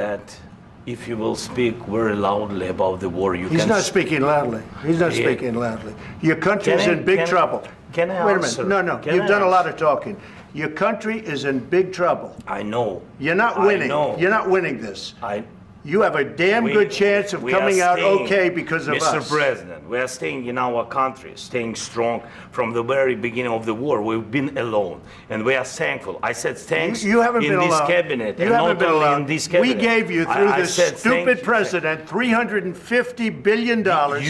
that if you will speak very loudly about the war, He's not speaking loudly. He's not speaking loudly. Your country is in big trouble. Can I Wait a answer? minute. No. You've done a lot of talking. Your country is in big trouble. I know. You're not winning. I know. You're not winning this. You have a damn We- good chance of we coming are out staying, okay because of Mr. us. President, we are staying in our country, staying strong from the very beginning of the war. We've been alone, and we are thankful. I said thanks You haven't in been this alone. cabinet, You and haven't not been only alone. in this cabinet. We gave you, through I this said thank stupid you. president, $350 billion.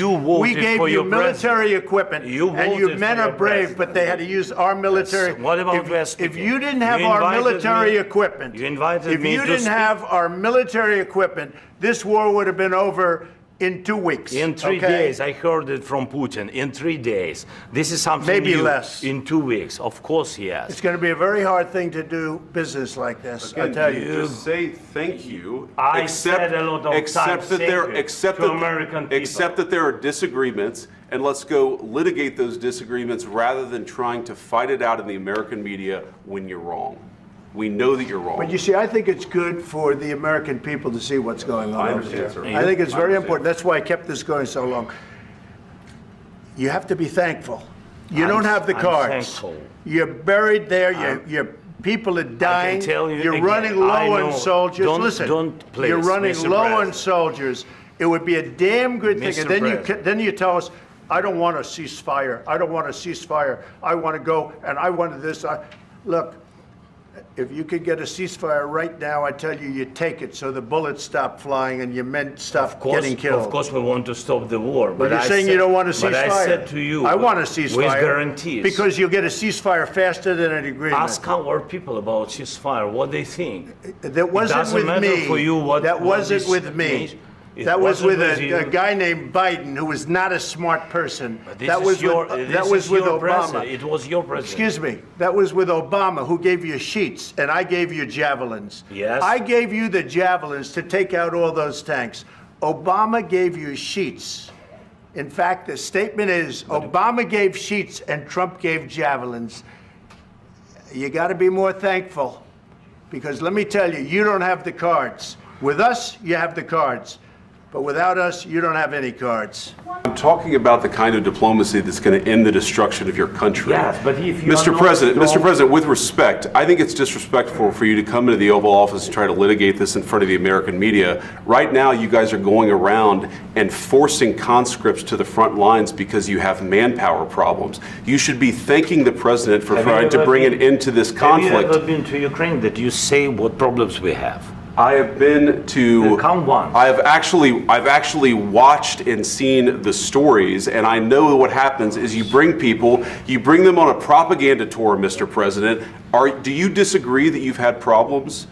You voted we gave for you your military president. equipment, You and your voted men for are your brave, president. but they had to use our military. Yes. What about West if people? you didn't have You our invited military me- equipment, you invited if me you to didn't speak. have our military equipment, this war would have been over in 2 weeks. In 3 days, I heard it from Putin. In 3 days, this is something Maybe new. less. In 2 weeks, of course, yes. It's going to be a very hard thing to do business like this. I Again, tell you you. just say thank you. I said a lot of times thank you to American people. Accept that there are disagreements, and let's go litigate those disagreements rather than trying to fight it out in the American media when you're wrong. We know that you're wrong. But you see, I think it's good for the American people to see what's going on I over understand, there. sir. I think it's I very understand. important. That's why I kept this going so long. You have to be thankful. You don't have the I'm cards. thankful. You're buried there. Your people are dying. tell you You're again, running I low know. on soldiers. Don't- don't, please, you're running Mr. low on President. soldiers. It would be a damn good thing. Mr. And then President. then you tell us, I don't want a ceasefire. I don't want a ceasefire. I want to go, and I wanted this. Look, if you could get a ceasefire right now, I tell you, you take it so the bullets stop flying and your men stop getting killed. Of course, we want to stop the war. But you're saying you don't want a ceasefire. But I said to you, I want a ceasefire. with guarantees. Because you'll get a ceasefire faster than an agreement. Ask our people about ceasefire, what they think. That wasn't doesn't with matter me. for you what- that what wasn't this with me. means. It That was wasn't with with you. a guy named Biden, who was not a smart person. This That is was your, with, this that was is with your Obama. president. It was your president. Excuse me. That was with Obama, who gave you sheets, and I gave you javelins. Yes. I gave you the javelins to take out all those tanks. Obama gave you sheets. In fact, the statement is Obama gave sheets and Trump gave javelins. You got to be more thankful, because let me tell you, you don't have the cards. With us, you have the cards. But without us, you don't have any cards. I'm talking about the kind of diplomacy that's going to end the destruction of your country. Yes, but if you Mr. are President, not Mr. strong- President, with respect, I think it's disrespectful for you to come into the Oval Office and try to litigate this in front of the American media. Right now, you guys are going around and forcing conscripts to the front lines because you have manpower problems. You should be thanking the president for Have you trying to ever bring an been- end to this Have conflict. you ever been to Ukraine that you say what problems we have? I have been to. Come once. I've actually watched and seen the stories, and I know what happens is you bring them on a propaganda tour, Mr. President. Do you disagree that you've had problems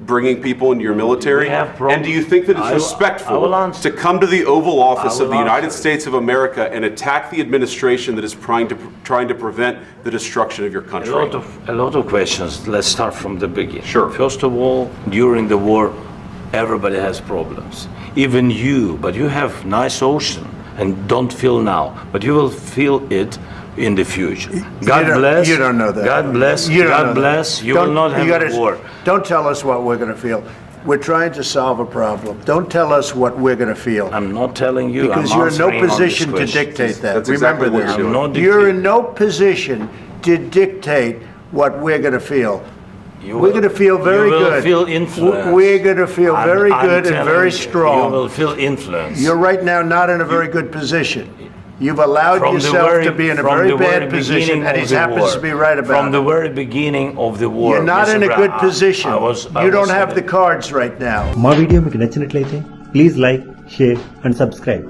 bringing people into your military? We have problems. And do you think that it's I will respectful answer. to come to the Oval Office I of the will United answer. States of America and attack the administration that is trying to prevent the destruction of your country? A lot of questions. Let's start from the beginning. Sure. First of all, during the war, everybody has problems. Even you, but you have nice ocean and don't feel now, but you will feel it in the future. God bless. You don't know that. God bless. You don't know God that. bless. You Don't- will not have gotta- a war. Don't tell us what we're going to feel. We're trying to solve a problem. Don't tell us what we're going to feel. I'm not telling you. Because I'm you're in no answering on this position to question. dictate that. That's Remember exactly what this. you're doing. I'm not You're dictating. in no position to dictate what we're going to feel. You We're will- going to feel very you will good. Feel influence. We're going to feel very good and very You strong. will feel influence. You're right now not in a very good position. You've allowed From the yourself very- to be in a from very the very bad position, beginning and of he the happens war. to be right about From the it. very beginning of the war. You're not Mr. in a good Brown, position. I You don't was have the cards right now. మా video మీకు నచ్చినట్లయితే please like share and subscribe